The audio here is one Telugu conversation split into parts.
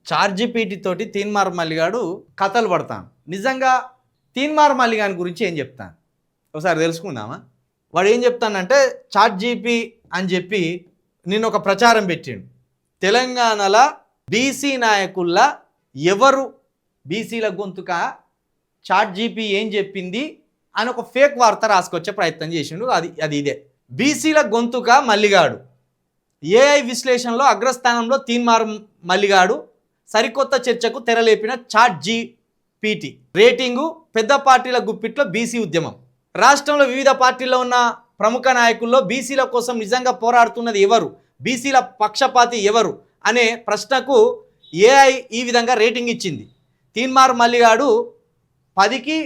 చార్జిపీటీ తోటి తీన్మార్ మల్లిగాడు కథలు పడతాను. నిజంగా తీన్మార్ మల్లిగాని గురించి ఏం చెప్తాను ఒకసారి తెలుసుకుందామా. వాడు ఏం చెప్తానంటే చార్జిపి అని చెప్పి నిన్న ఒక ప్రచారం పెట్టిండు. తెలంగాణలో బీసీ నాయకుల్లా ఎవరు బీసీల గొంతుక చార్జిపి ఏం చెప్పింది అని ఒక ఫేక్ వార్త రాసుకొచ్చే ప్రయత్నం చేసిండు. అది ఇదే బీసీల గొంతుక మల్లిగాడు. ఏఐ విశ్లేషణలో అగ్రస్థానంలో తీన్మార్ మల్లిగాడు సరికొత్త చర్చకు తెరలేపిన చార్జిపిటి. రేటింగు పెద్ద పార్టీల గుప్పిట్లో బీసీ ఉద్యమం. రాష్ట్రంలో వివిధ పార్టీల్లో ఉన్న ప్రముఖ నాయకుల్లో బీసీల కోసం నిజంగా పోరాడుతున్నది ఎవరు, బీసీల పక్షపాతి ఎవరు అనే ప్రశ్నకు ఏఐ ఈ విధంగా రేటింగ్ ఇచ్చింది. తీన్మార్ మల్లిగాడు 10కి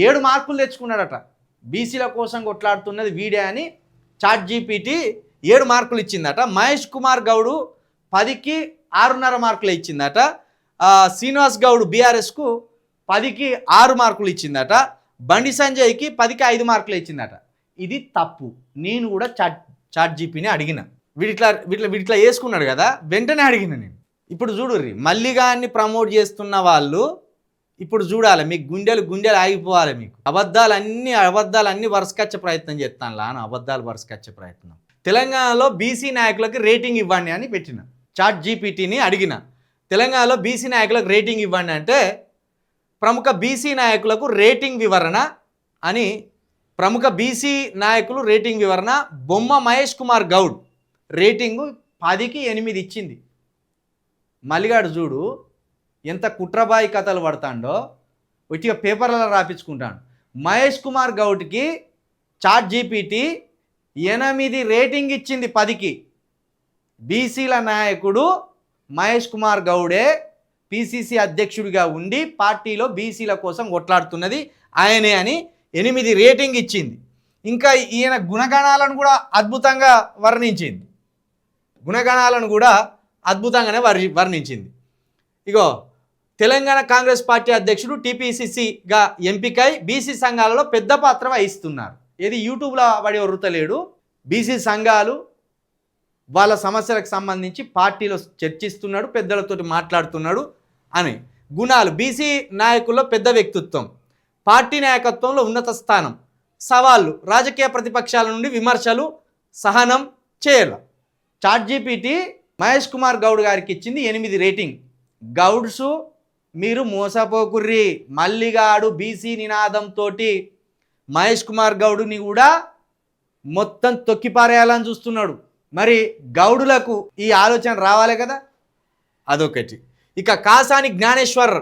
7 మార్కులు తెచ్చుకున్నాడట. బీసీల కోసం కొట్లాడుతున్నది వీడే అని చార్జిపిటి 7 మార్కులు ఇచ్చిందట. మహేష్ కుమార్ గౌడ్ 10కి 6.5 మార్కులు ఇచ్చిందట. శ్రీనివాస్ గౌడ్ బీఆర్ఎస్కు 10కి 6 మార్కులు ఇచ్చిందట. బండి సంజయ్కి 10కి 5 మార్కులు ఇచ్చిందట. ఇది తప్పు. నేను కూడా చార్జిపిని అడిగిన, వీటిట్లా వేసుకున్నాడు కదా, వెంటనే అడిగిన నేను. ఇప్పుడు చూడుర్రి, మల్లిగాన్ని ప్రమోట్ చేస్తున్న వాళ్ళు ఇప్పుడు చూడాలి, మీకు గుండెలు ఆగిపోవాలి. మీకు అబద్ధాలన్నీ వరుసకొచ్చే ప్రయత్నం చేస్తాను లాను, అబద్ధాలు వరుసకొచ్చే ప్రయత్నం. తెలంగాణలో బీసీ నాయకులకి రేటింగ్ ఇవ్వండి అని పెట్టిన, చార్జిపిటిని అడిగిన. తెలంగాణలో బీసీ నాయకులకు రేటింగ్ ఇవ్వండి అంటే ప్రముఖ బీసీ నాయకులకు రేటింగ్ వివరణ అని, ప్రముఖ బీసీ నాయకులు రేటింగ్ వివరణ. బొమ్మ మహేష్ కుమార్ గౌడ్ రేటింగు 10కి 8 ఇచ్చింది. మల్లిగాడు చూడు ఎంత కుట్రబాయి కథలు పడతాడో, ఇటుగా పేపర్లలో రాపించుకుంటాడు. మహేష్ కుమార్ గౌడ్కి చార్జిపిటి 8 రేటింగ్ ఇచ్చింది 10కి. బీసీల నాయకుడు మహేష్ కుమార్ గౌడే పిసిసి అధ్యక్షుడిగా ఉండి పార్టీలో బీసీల కోసం కొట్లాడుతున్నది ఆయనే అని 8 రేటింగ్ ఇచ్చింది. ఇంకా ఈయన గుణగణాలను కూడా అద్భుతంగా వర్ణించింది. ఇగో తెలంగాణ కాంగ్రెస్ పార్టీ అధ్యక్షుడు టీపీసీసీగా ఎంపికై బీసీ సంఘాలలో పెద్ద పాత్ర వహిస్తున్నారు. ఏది యూట్యూబ్లో వాడి వృతలేడు. బీసీ సంఘాలు వాళ్ళ సమస్యలకు సంబంధించి పార్టీలో చర్చిస్తున్నాడు, పెద్దలతోటి మాట్లాడుతున్నాడు అని. గుణాలు: బీసీ నాయకుల్లో పెద్ద వ్యక్తిత్వం, పార్టీ నాయకత్వంలో ఉన్నత స్థానం, సవాళ్ళు: రాజకీయ ప్రతిపక్షాల నుండి విమర్శలు, సహనం చేయాల. చార్జిపిటి మహేష్ కుమార్ గౌడ్ గారికి ఇచ్చింది 8 రేటింగ్. గౌడ్సు మీరు మోసపోకుర్రి. మల్లిగాడు బీసీ నినాదంతో మహేష్ కుమార్ గౌడ్ని కూడా మొత్తం తొక్కిపారేయాలని చూస్తున్నాడు. మరి గౌడులకు ఈ ఆలోచన రావాలి కదా, అదొకటి. ఇక కాసాని జ్ఞానేశ్వర్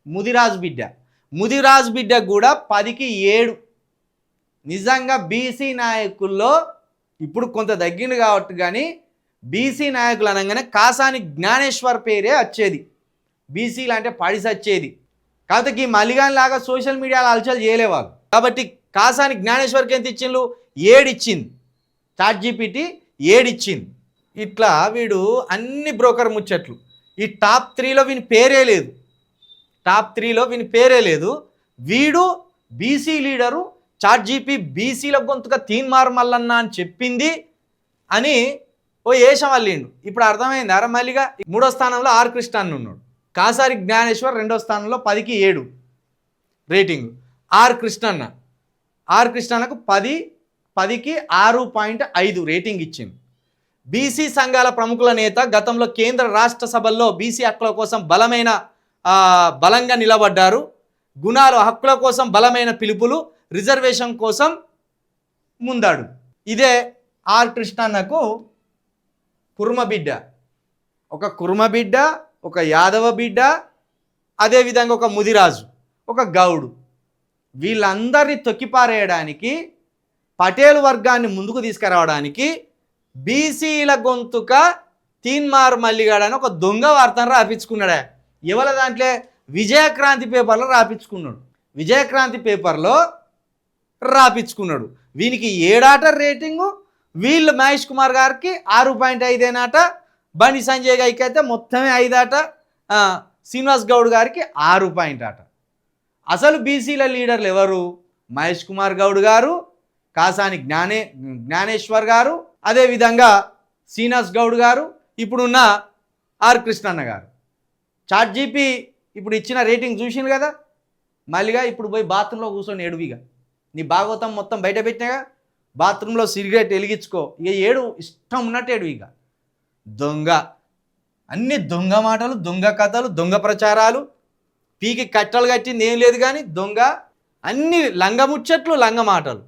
ముదిరాజు బిడ్డ కూడా 10కి 7. నిజంగా బీసీ నాయకుల్లో ఇప్పుడు కొంత తగ్గింది కాబట్టి, కానీ బీసీ నాయకులు అనగానే కాసాని జ్ఞానేశ్వర్ పేరే వచ్చేది. బీసీలు అంటే పడిసి వచ్చేది. కాబట్టి ఈ మల్లిగాన్ లాగా సోషల్ మీడియాలో అలచలు చేయలేవాళ్ళు. కాబట్టి కాసాని జ్ఞానేశ్వర్కి ఎంత ఇచ్చిండ్రు? 7 ఇచ్చింది. చార్జిపిటి 7 ఇచ్చింది. ఇట్లా వీడు అన్ని బ్రోకర్ ముచ్చట్లు. ఈ టాప్ 3లో వీని పేరే లేదు. వీడు బీసీ లీడరు. చార్జిపి బీసీల గొంతుగా తీన్మార్ మల్లన్న అని చెప్పింది అని ఓ ఏషం అల్లిండు. ఇప్పుడు అర్థమైంది. మల్లిగా 3వ స్థానంలో ఆర్ కృష్ణ అని ఉన్నాడు. కాసారి జ్ఞానేశ్వర్ 2వ స్థానంలో 10కి 7 రేటింగ్. ఆర్ కృష్ణన్నకు 10కి 6.5 రేటింగ్ ఇచ్చింది. బీసీ సంఘాల ప్రముఖుల నేత, గతంలో కేంద్ర రాష్ట్ర సభల్లో బీసీ హక్కుల కోసం బలంగా నిలబడ్డారు. గుణాలు: హక్కుల కోసం బలమైన పిలుపులు, రిజర్వేషన్ కోసం ముందాడు. ఇదే ఆర్ కృష్ణన్నకు ఒక కుర్మ బిడ్డ, ఒక యాదవ బిడ్డ, అదేవిధంగా ఒక ముదిరాజు, ఒక గౌడు. వీళ్ళందరినీ తొక్కిపారేయడానికి, పటేల్ వర్గాన్ని ముందుకు తీసుకురావడానికి బీసీల గొంతుక తీన్మార్ మల్లిగాడు అని ఒక దొంగ వార్తను రాపించుకున్నాడే. ఎవరి దాంట్లో? విజయక్రాంతి పేపర్లో రాపించుకున్నాడు. వీనికి 7 రేటింగు. వీళ్ళు మహేష్ కుమార్ గారికి 6.5 బండి సంజయ్ గారికి అయితే మొత్తమే 5 శ్రీనివాస్ గౌడ్ గారికి 6 అసలు బీసీల లీడర్లు ఎవరు? మహేష్ కుమార్ గౌడ్ గారు, కాసాని జ్ఞానేశ్వర్ గారు, అదేవిధంగా శ్రీనివాస్ గౌడ్ గారు, ఇప్పుడున్న ఆర్ కృష్ణన్న గారు. చాట్ జీపీ ఇప్పుడు ఇచ్చిన రేటింగ్ చూసిండు కదా, మళ్ళీగా ఇప్పుడు పోయి బాత్రూంలో కూర్చొని ఏడువిగా, నీ భాగవతం మొత్తం బయట పెట్టినాగా, బాత్రూంలో సిగరెట్ వెలిగించుకో, ఇక ఏడు ఇష్టం ఉన్నట్టు ఏడు. ఇక దొంగ, అన్ని దొంగ మాటలు, దొంగ కథలు, దొంగ ప్రచారాలు, పీకి కట్టలు కట్టింది ఏం లేదు కానీ దొంగ, అన్ని లంగ ముచ్చట్లు, లంగ మాటలు.